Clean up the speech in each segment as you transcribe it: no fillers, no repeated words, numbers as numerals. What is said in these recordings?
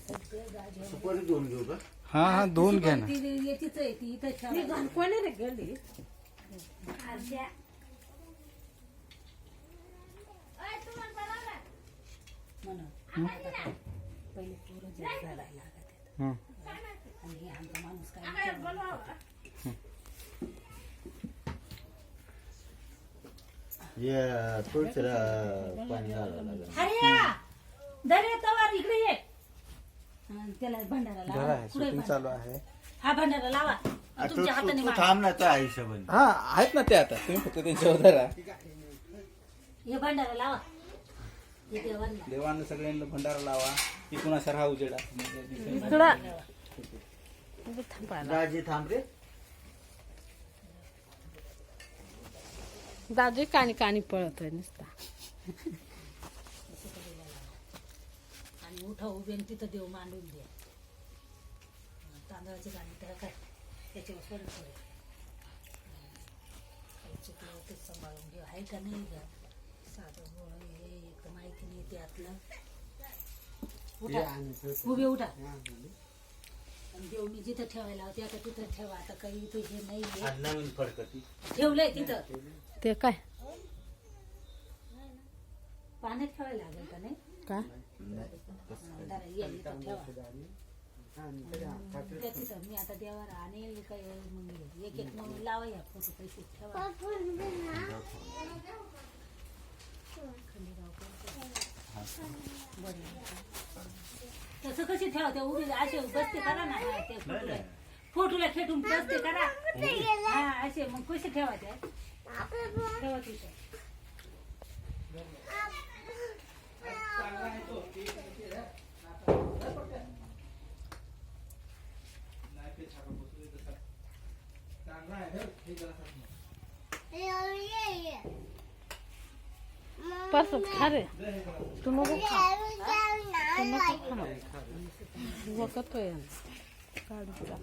सुपारी दोन घेऊ का? हा हा दोन घ्या ना. कोणी रे गेली पहिले पोरं जे झाडायला लागत हं. आणि हे आमचा माणूस काय या तुळशीला पाणी घालावं लागेल. दरे तवार इकडे ये त्याला भंडारा जरा लावा आहे, शूटिंग चालू आहे. हा भंडारा लावा आ, तू तुमच्या हाताने तू मारा. थांब ना त्या हिशोबाने. हा आहेत ना ते आता तुम्ही फक्त त्यांच्यावर धरा. हे भंडारा लावा हे देवांना देवांना सगळ्यांना भंडारा लावा. इकडून असा राहा उजेडा. राजी थांब रे. दादू कानी कानी पळतोय नुसता. आणि उठा उभे आणि तिथं देव मांडून द्या तांदळाची गाणी त्या काय त्याच्यावर सोडून पडेल चुकलं ते सांभाळून घेऊ आहे का नाही घ्या साधं गोळ हे एक तर माहिती नाही त्यातलं उठा उभे उठा आणि देव मी जिथं ठेवायला होते आता तिथं ठेवा आता काही इथं हे नाही आणि नवीन फडकती ठेवलंय तिथं ते काय पाण्यात ठेवायला लागेल का नाही काय जरा ये इथं ठेवा त्या तिथं मी आता देवाला आणेल काय मग एक एक म्हणून लावा या फोटो पैसे ठेवा तसं कशी ठेवा त्या उभी असे बसते करा ना हा, ते फोटोला खेटून बसते करा हा असे मग कसे ठेवा त्या ठेवा तिथं परत खा रे तू नको खा तू नको खा वकतोय काढू तुला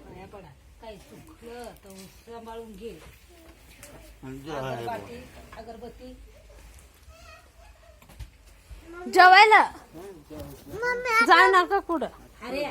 पाया पडा काही चुकलं तर सांभाळून घे अगरबत्ती अगरबत्ती जेवायला जाणार का कुठं अरे